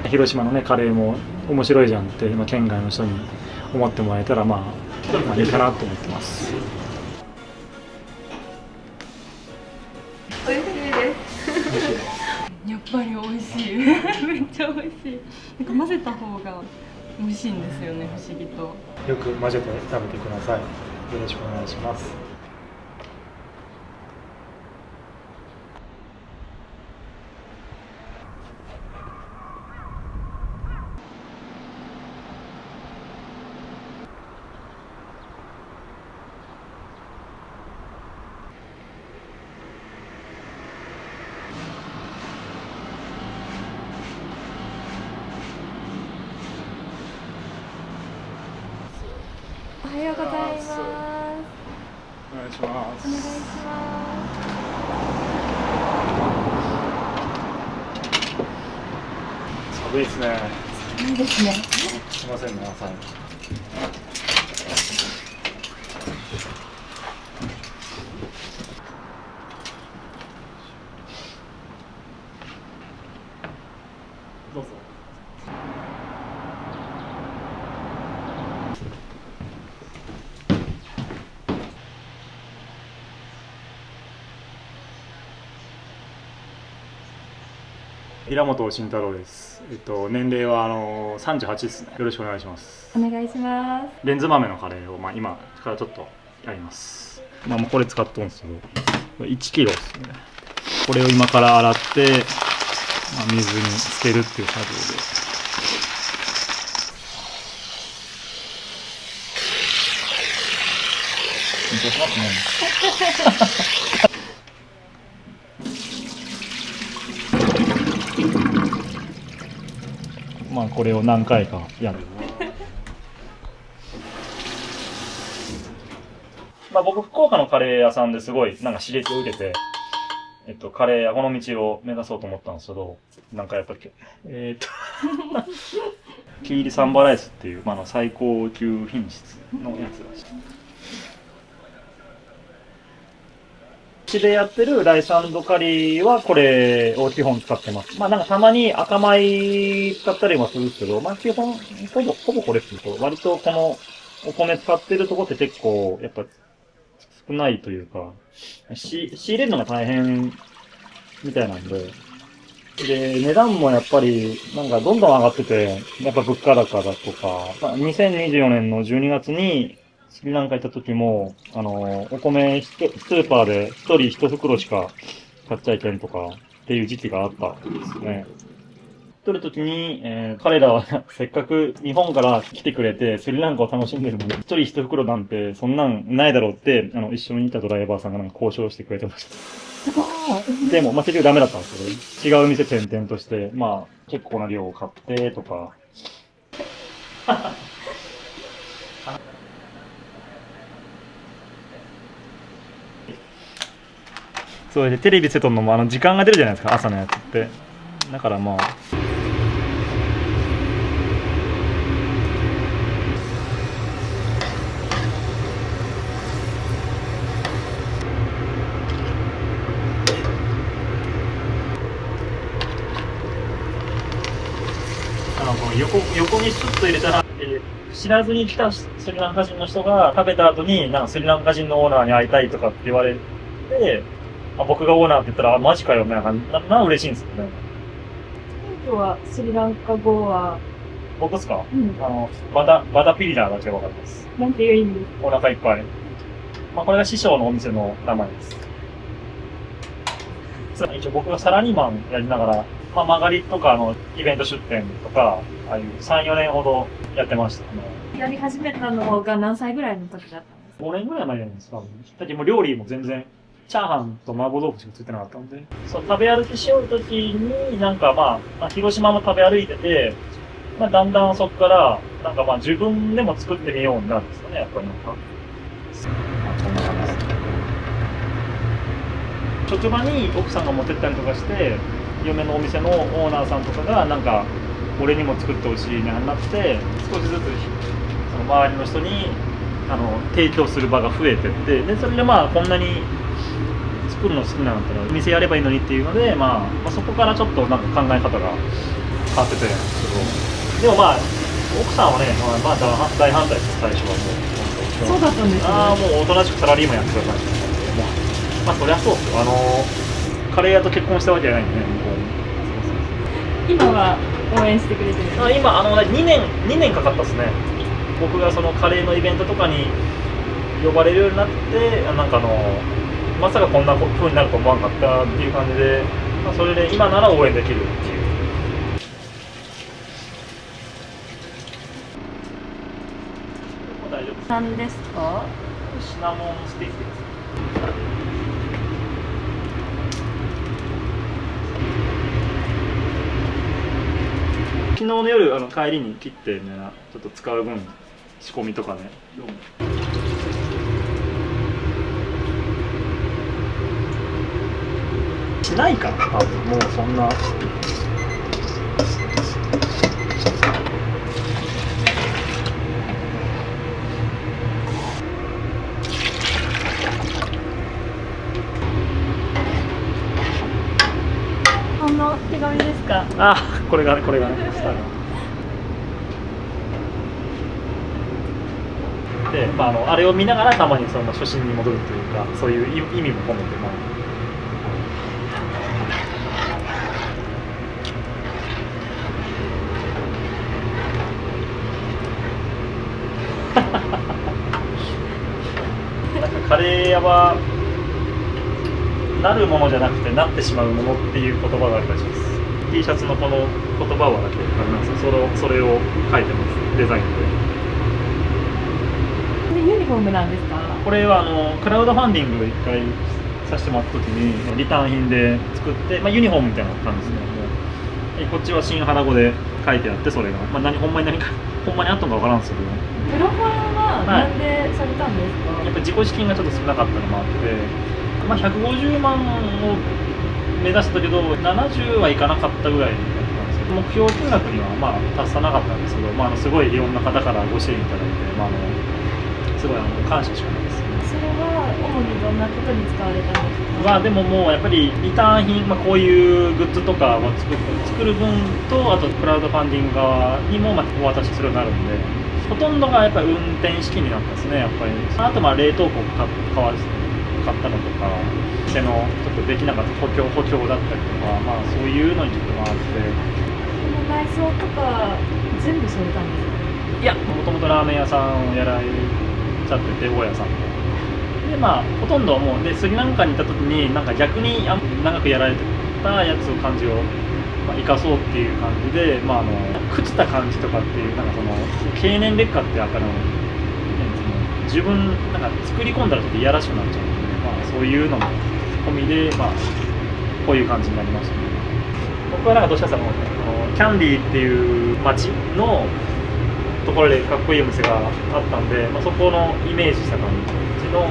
広島のねカレーも面白いじゃんって、県外の人に思ってもらえたらいいかなと思ってます。美味しいです。やっぱり美味しい。めっちゃ美味しい。なんか混ぜた方が美味しいんですよね、不思議と。よく混ぜて食べてください。よろしくお願いします。おはようございます。お願いします。お願いします。寒いですね。いいですね。すみませんね、朝に。どうぞ。平本慎太郎です。年齢は38ですね。よろしくお願いします。お願いします。レンズ豆のカレーを今からちょっとやります。もうこれ使っとんですけど、1キロですね。これを今から洗って、水につけるっていう作業で。緊張しますね。これを何回かやる。僕福岡のカレー屋さんですごい刺激を受けて、カレー屋この道を目指そうと思ったんですけど、やっぱりキーリサンバライスっていう、最高級品質のやつらしい。うちでやってるライス&カリーはこれを基本使ってます。たまに赤米使ったりもするんですけど、基本ほぼこれっていうと、割とこのお米使ってるとこって結構やっぱ少ないというか、仕入れるのが大変みたいなんで、値段もやっぱりどんどん上がってて、やっぱ物価高だとか、2024年の12月にスリランカ行った時も、お米スーパーで一人一袋しか買っちゃいけんとかっていう時期があったんですね。取るときに、彼らはせっかく日本から来てくれてスリランカを楽しんでるのに、一人一袋なんてそんなんないだろうって、一緒にいたドライバーさんが交渉してくれてました。でも、結局ダメだったんですけど、違う店転々として、結構な量を買ってとか。それでテレビつけとんのも時間が出るじゃないですか、朝のやつって。だから横にスッと入れたら、知らずに来たスリランカ人の人が食べた後にスリランカ人のオーナーに会いたいとかって言われて、僕がオーナーって言ったらマジかよみたいな嬉しいんですよね。今日はスリランカ語は僕ですか？バダピリラーだけ分かります。なんていう意味ですか？お腹いっぱい。これが師匠のお店の名前です。一応僕がサラリーマンやりながら、曲がりとかイベント出店とか、ああいう3、4年ほどやってましたね。やり始めたのが何歳ぐらいの時だったんですか？5年ぐらい前じゃないですか。だってもう料理も全然、チャーハンと麻婆豆腐しかついてなかったんで。そう、食べ歩きしようときに、広島も食べ歩いてて、だんだんそこから、自分でも作ってみようになるんですかね、やっぱりこんな感じです。職場に奥さんが持ってったりとかして、嫁のお店のオーナーさんとかが俺にも作ってほしいなって、少しずつその周りの人に提供する場が増えてって、でそれでこんなに作るの好きなんだったらお店やればいいのにっていうので、そこからちょっと考え方が買ってたんですけど、でもまあ奥さんはね、まあ大反対です最初はもう。そうだったんですね。ああ、もうおとなしくサラリーマンやってくださいって感じで、もうまあそりゃそうですよ。カレー屋と結婚したわけじゃないんでね、向こうに。今は応援してくれてるんですか？今2年かかったですね。僕がそのカレーのイベントとかに呼ばれるようになって、なんかまさかこんな風になると思わなかったっていう感じで、まあ、それで今なら応援できるっていう。もう大丈夫です。何ですか？シナモンステーキです。昨日の夜帰りに切ってね、ちょっと使う分仕込みとかね。しないかな、多分もうそんな。この手紙ですか？あ、これがね、スターが。で、まあ、あれを見ながらたまにその初心に戻るというか、そういう意味も込めて、まあ。なんかカレー屋はなるものじゃなくてなってしまうものっていう言葉があるらしいです。T シャツのこの言葉はだけあります。それを書いてます。デザインで。ユニフォームなんですか？これはクラウドファンディングを1回させてもらった時にリターン品で作って、まあ、ユニフォームみたいな感じですね。こっちは新原語で書いてあって、それが、まあ、ほんまにあったのか分からんですけど、プロファンはなんでされたんですか？やっぱり自己資金がちょっと少なかったのもあって、まあ、150万を目指したけど70はいかなかったぐらいだったんですけど、目標金額にはまあ達さなかったんですけど、まあ、すごいいろんな方からご支援いただいて、まあ、すごい感謝しかないです。それは主にどんなことに使われたんですか？でももうやっぱりリターン品、まあ、こういうグッズとかを作る分と、あとクラウドファンディング側にもまあお渡しするようになるんで、ほとんどがやっぱり運転資金になったんですね。やっぱりあとまあ冷凍庫を買ったのとか、店のちょっとできなかった補強だったりとか、まあ、そういうのにちょっと回って。この内装とか全部されたんですか？いや、もともとラーメン屋さんをやられちゃってて、大家さんも。でまあ、ほとんどもうでスリランカに行った時になんか逆に長くやられてたやつを感じを、まあ、生かそうっていう感じで、まあ、朽ちた感じとかっていうなんかその経年劣化って自分なんか作り込んだらちょっといやらしくなっちゃうので、まあ、そういうのも込みで、まあ、こういう感じになりましたね。僕はなんかどうしたらキャンディーっていう街のところでかっこいいお店があったんで、まあ、そこのイメージした感じの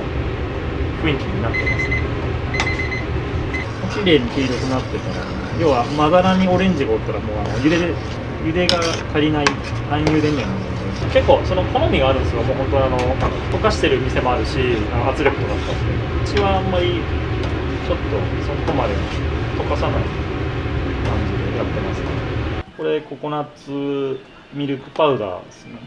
雰囲気になってますね。綺麗に黄色くなってたら、要はまだらにオレンジがおったらもう茹でが足りない暗茹でにはなるので、結構その好みがあるんですよ。もう本当溶かしてる店もあるし、圧力とか使って、うちはあんまりちょっとそこまで溶かさない感じでやってますね。これココナッツミルクパウダーですね。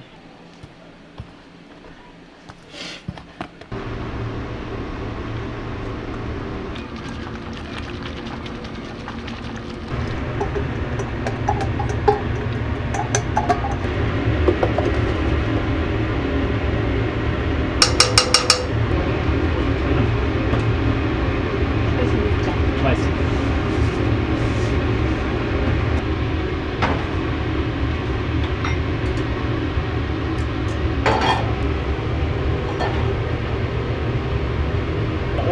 うまいっす。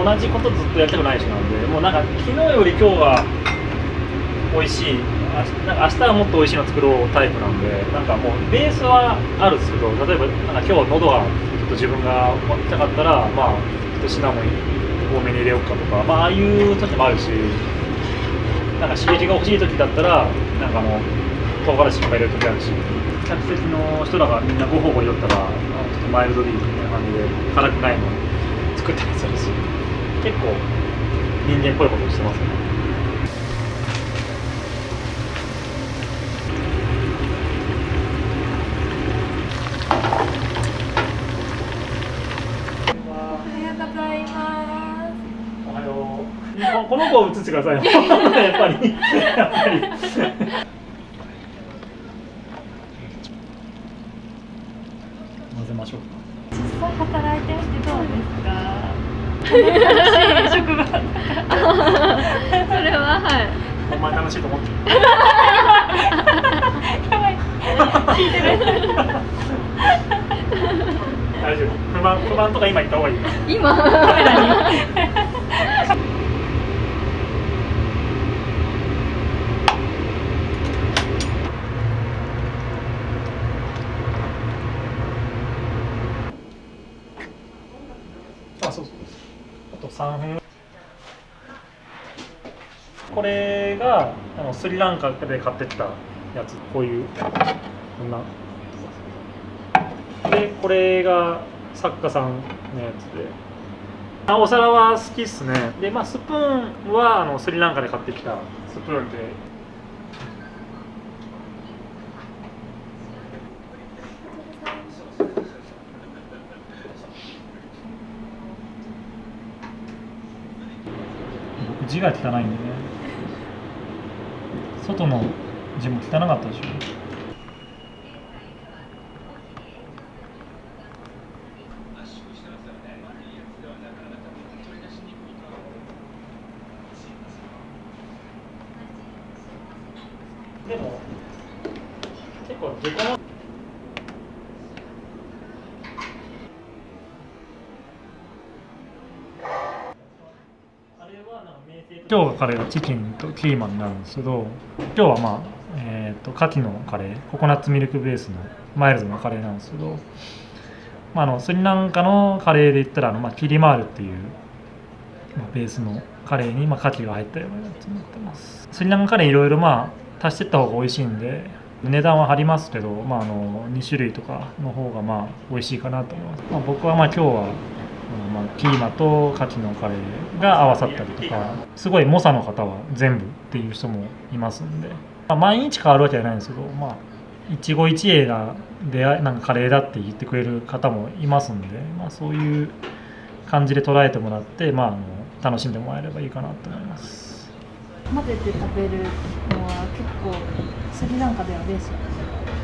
同じことずっとやりたくない人なんで、もうなんか昨日より今日は美味しい、なんか明日はもっと美味しいの作ろうタイプなんで、なんかもうベースはあるんですけど、例えばなんか今日喉がちょっと自分が持ってたかったら、まあちょっとシナモン多めに入れようかとか、まあああいう時もあるし、なんか刺激が欲しい時だったらなんか唐辛子とか入れる時あるし、客席の人らがみんなごほご言ったら、ちょっとマイルドビーフみたいな感じで辛くないの作ったりするし、結構人間っぽいことしてますね。の子を映してくださいよ。やっぱり。やっぱり。混ぜましょうか。実際働いてみてどうですか？楽しい職場。それははい。お前楽しいと思ってる。やばい。聞いてる。大丈夫。不満とか今言った方がいい。今。あ、そうそう。あと3分。これがスリランカで買ってきたやつ、こういうこんな。で、これが作家さんのやつで。お皿は好きっすね。で、まあスプーンはスリランカで買ってきたスプーンで。僕字が汚いんでね。外の字も汚かったでしょ。でも結構デコの今日がカレーはチキンとキーマになるんですけど、今日はまあ牡蠣のカレー、ココナッツミルクベースのマイルドなカレーなんですけど、まあ、スリランカのカレーで言ったらキリマールっていう、ベースのカレーに牡蠣が入ったようなやつになってます。スリランカカレーいろいろ足していった方が美味しいんで、値段は張りますけど、2種類とかの方が美味しいかなと思います。僕は今日はキーマと牡蠣のカレーが合わさったりとか、すごい猛者の方は全部っていう人もいますんで、毎日変わるわけじゃないんですけど、一期一会がなんかカレーだって言ってくれる方もいますんで、そういう感じで捉えてもらって、楽しんでもらえればいいかなと思います。混ぜて食べるのは結構スリランカではベーシック。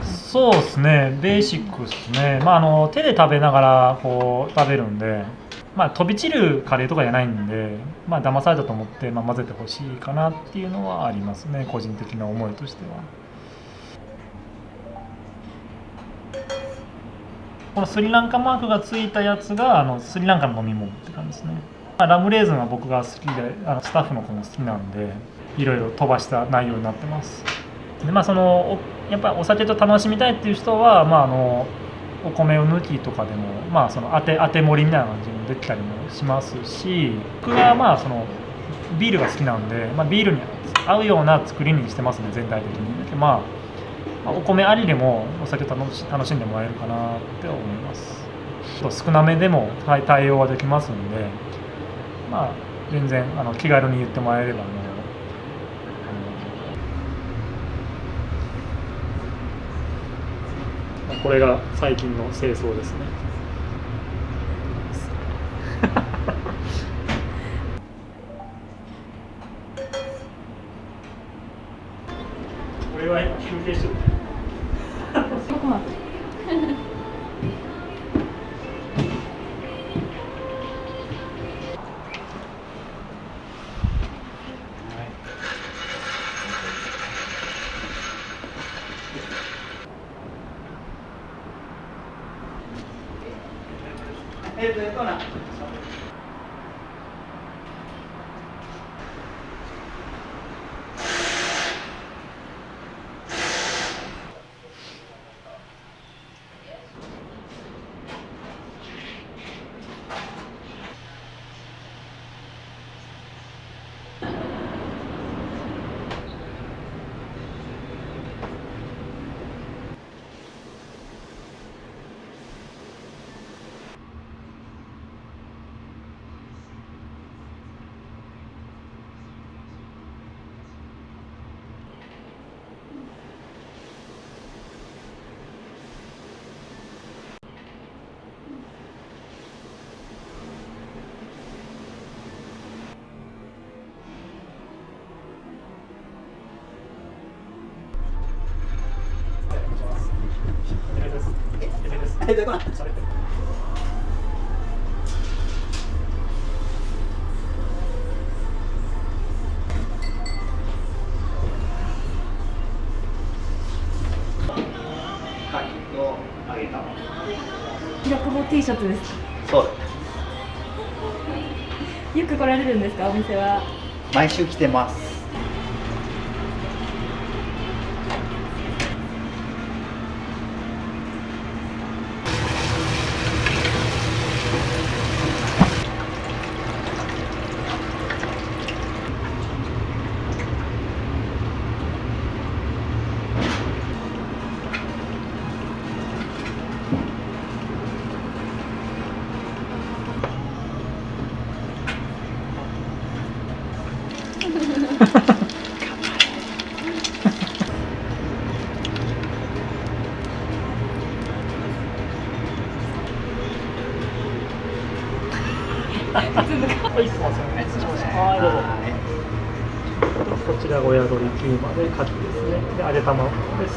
そうですね、ベーシックですね。手で食べながらこう食べるんで、飛び散るカレーとかじゃないんで、騙されたと思って、混ぜてほしいかなっていうのはありますね、個人的な思いとしては。このスリランカマークがついたやつがスリランカの飲み物って感じですね。ラムレーズンは僕が好きで、スタッフの子も好きなんで、いろいろ飛ばした内容になってます。でやっぱりお酒と楽しみたいっていう人は、お米を抜きとかでも、当て盛りみたいな感じもできたりもしますし、僕はビールが好きなんで、ビールに合うような作りにしてますね、全体的に。お米ありでもお酒楽しんでもらえるかなって思います。少なめでも対応はできますんで、全然気軽に言ってもらえればこれが最近の清掃ですね。これは今休憩してる。僕もな。平久保 T シャツですか。そうだ。よく来られるんですか、お店は。毎週来てます。はい、すみません。はい、どうぞ。こちらご宿りキーマで牡蠣ですね。で、揚げ卵です。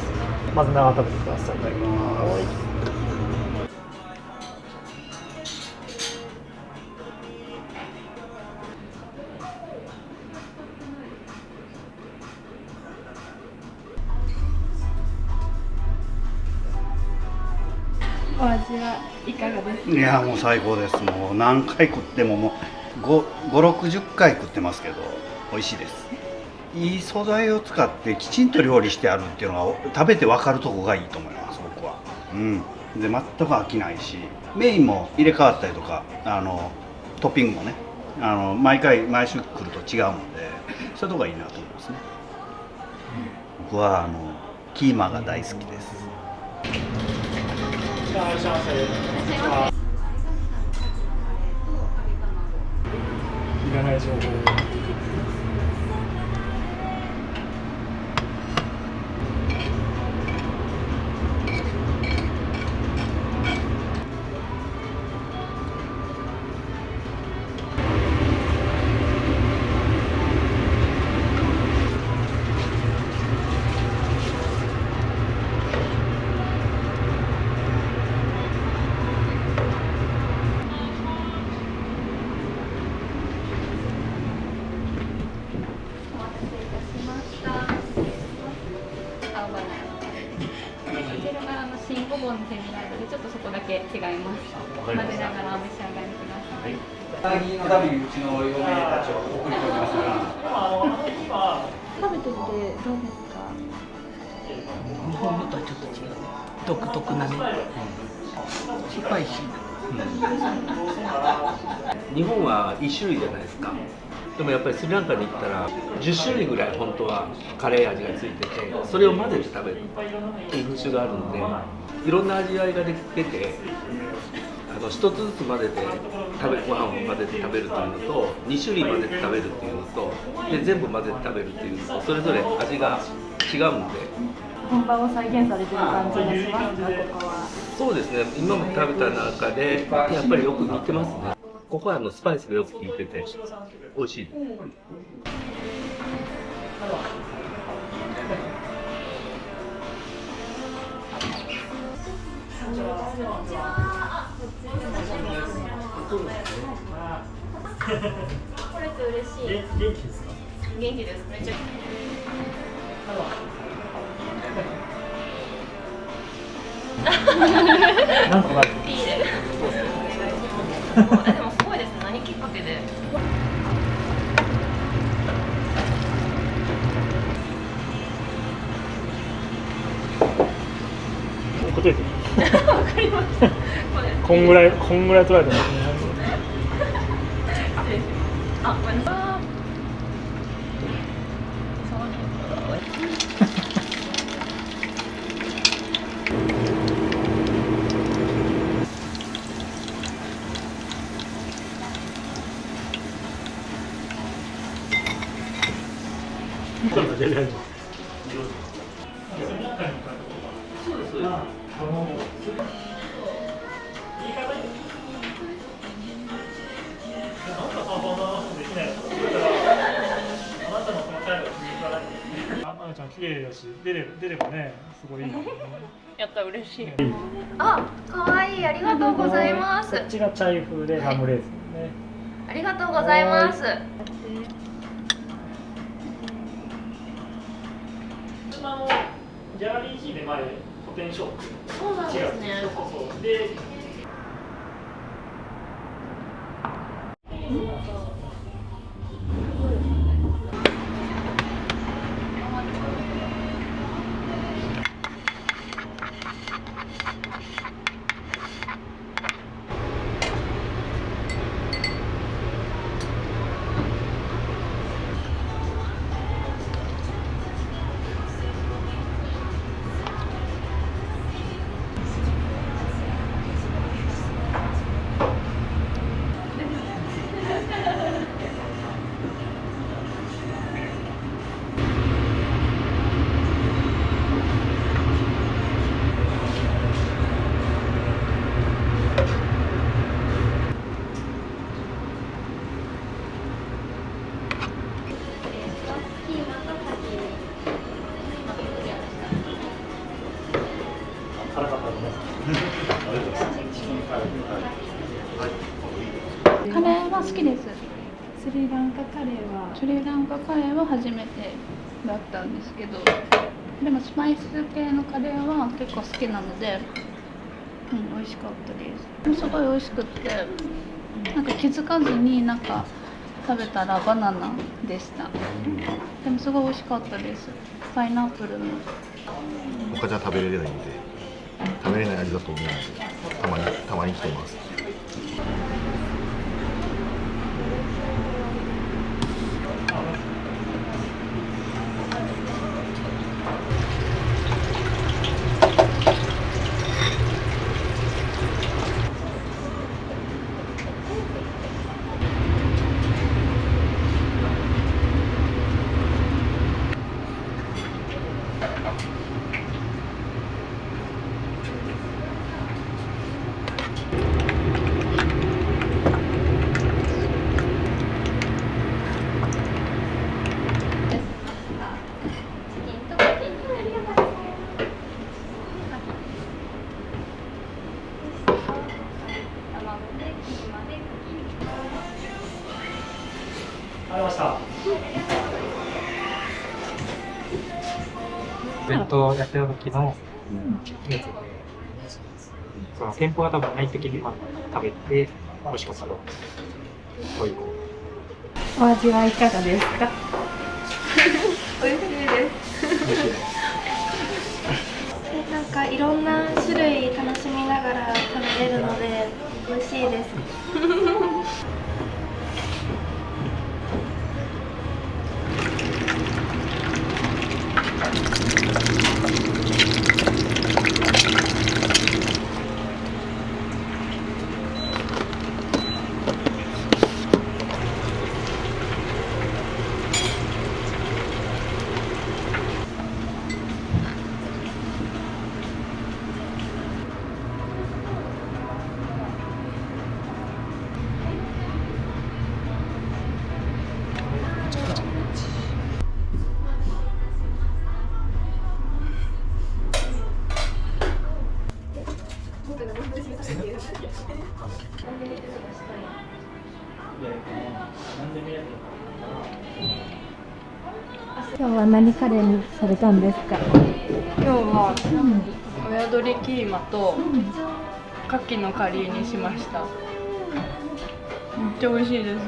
まず生食べてください。はい。お味はいかがですか。いやもう最高です。もう何回食ってももう5、60回食ってますけど美味しいです。いい素材を使ってきちんと料理してあるっていうのが食べて分かるとこがいいと思います僕は。で全く飽きないしメインも入れ替わったりとかトッピングもね毎週来ると違うのでそういうとこがいいなと思いますね。僕はキーマが大好きです。いらっしゃいませ。いらない情報。新ごぼうの天ぷらでちょっとそこだけ違います。混ぜながらお召し上がりください。うなぎのためにうちの嫁たちを送り込みますから。食べてみてどうですか。日本のとはちょっと違うね。独特なね。スパイシーな。日本は1種類じゃないですか。でもやっぱりスリランカに行ったら10種類ぐらい本当はカレー味がついててそれを混ぜて食べるっていう風習があるのでいろんな味わいが出て一つずつ混ぜてご飯を混ぜて食べるというのと2種類混ぜて食べるっていうのとで全部混ぜて食べるっていうのとそれぞれ味が違うんで本場を再現されてる感じがしますか、ここは。そうですね今まで食べた中でやっぱりよく似てますね。ここはスパイスがよく効いてて美味しいです。これって嬉しい。元気ですか。元気です。めっちゃ。なんとなく。いいね。でもすごいですね。何きっかけで。答えて。わかりました。こんぐらい取られてますね。あ、ごめんなさい。なちゃん綺麗だし、出ればね、すごいいいよね。やった嬉しい。あ、可愛い、ありがとうございますこっちがチャイ風でラムレーズンね。ありがとうございますギャラリー G で前個展ショップ。そうなんですねそうで。辛かったのね。カレーは好きです。スリランカカレーはスリランカカレーは初めてだったんですけど、でもスパイス系のカレーは結構好きなので、美味しかったです。すごい美味しくって、なんか気づかずになんか食べたらバナナでした。でもすごい美味しかったです。パイナップルの。他じゃ食べれないんで、食べれない味だと思うので、たまに来てます。ありました。イベントやってた時のやつ。その店舗が多分ない時に食べて美味しかったの。こういう。お味はいかがですか？美味しいですなんかいろんな種類楽しみながら食べれるので美味しいです今日は何カレーにされたんですか？今日は親鶏キーマと牡蠣のカリーにしました。めっちゃ美味しいです。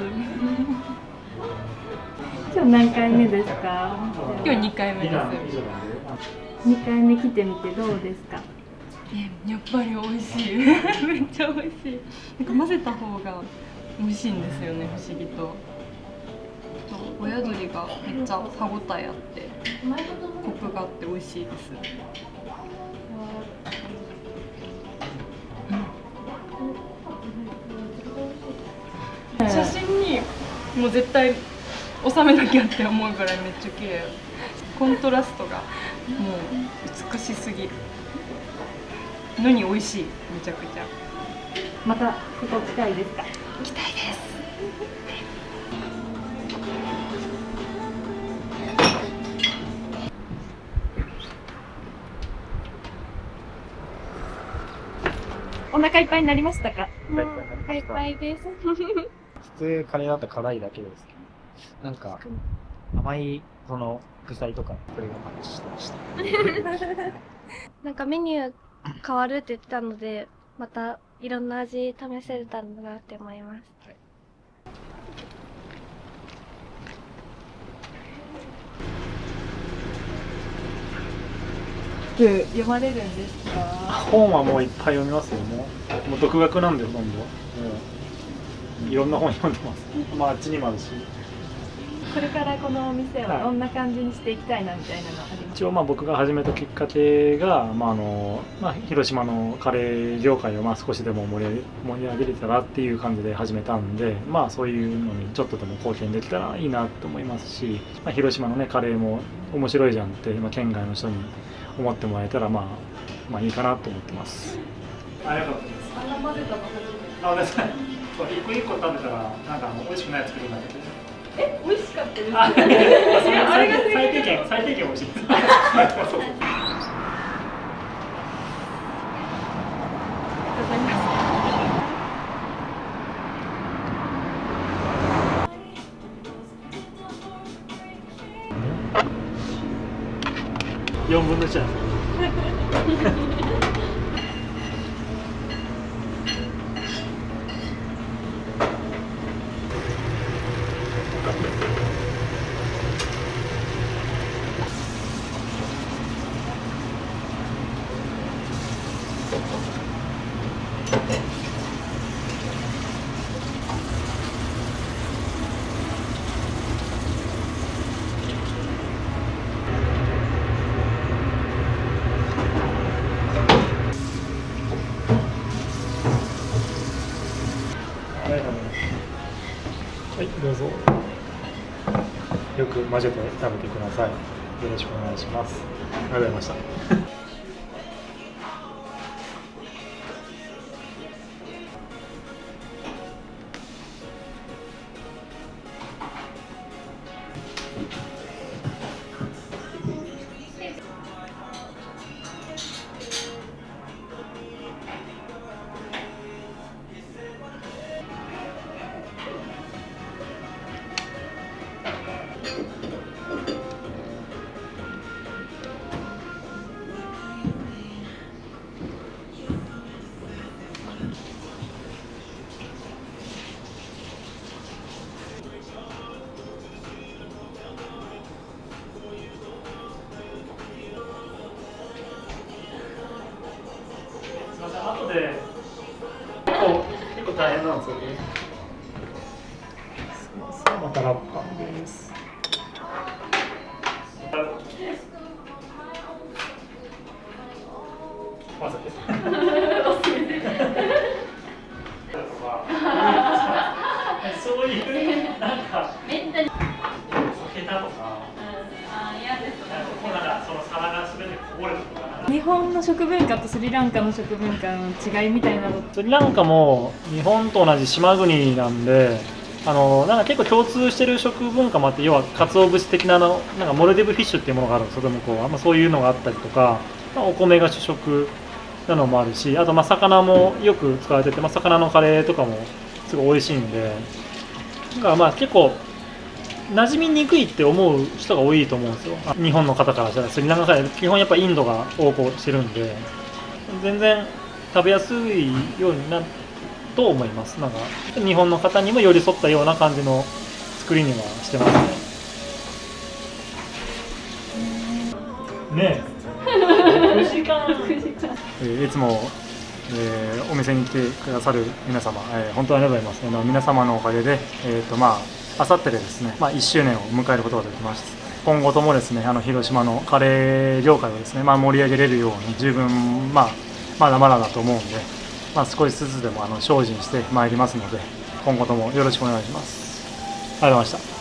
今日何回目ですか？今日2回目です。2回目来てみてどうですか？やっぱり美味しい。めっちゃ美味しい。なんか混ぜた方が美味しいんですよね、不思議と。親鶏がめっちゃ歯ごたえあってコクがあって美味しいです。写真にもう絶対収めなきゃって思うぐらいめっちゃ綺麗。コントラストがもう美しすぎるのに美味しい。めちゃくちゃ。またここ近いですか？行きたいです。お腹いっぱいになりましたか？もうお腹いっぱいです。普通カレーだと辛いだけですけど、なんか甘いその副菜とかそれを話してました。なんかメニュー変わるって言ってたので、またいろんな味試せれたんだなって思います。読まれるんですか？本はもういっぱい読みますよ。もう独学なんでほとんど。もういろんな本読んでます。まああっちにもあるし。これからこのお店をどんな感じにしていきたいなみたいなのありますか？一応まあ僕が始めたきっかけが、広島のカレー業界をまあ少しでも盛り上げれたらっていう感じで始めたんで、まあそういうのにちょっとでも貢献できたらいいなと思いますし、広島のねカレーも面白いじゃんって県外の人に思ってもらえたらまあいいかなと思ってます。ありがとうございます。あんな混ぜたの初めて。あ、ごめんなさい。一個一個食べたらなんか美味しくない作るんだけど。美味しかったです。あれが最低限美味しいです。4分の1なんです。はい、どうぞ。よく混ぜて食べてください。よろしくお願いします。ありがとうございました。後で結構大変なんですよね。すみません、またラッパンです。混ぜて。そういうなんか避けたとか、嫌ですね。なんかその皿が全てこぼれるとか。日本の食文化とスリランカの食文化の違いみたいなの。スリランカも日本と同じ島国なんで、なんか結構共通してる食文化もあって、要は鰹節的ななんかモルディブフィッシュっていうものがあるんですよ。でもこうそういうのがあったりとか、お米が主食なのもあるし、あと魚もよく使われてて、魚のカレーとかもすごい美味しいんで、だから結構馴染みにくいって思う人が多いと思うんですよ。日本の方からしたらスリランカカレー基本やっぱインドが横行してるんで、全然食べやすいようになると思います。なんか日本の方にも寄り添ったような感じの作りにはしてますね。ねえ。9時間。いつも、お店に来てくださる皆様、本当にありがとうございます。皆様のおかげで、あさってでですね、1周年を迎えることができます。今後ともですね、広島のカレー業界をですね、盛り上げれるように十分、まだまだだと思うんで、少しずつでも精進してまいりますので、今後ともよろしくお願いします。ありがとうございました。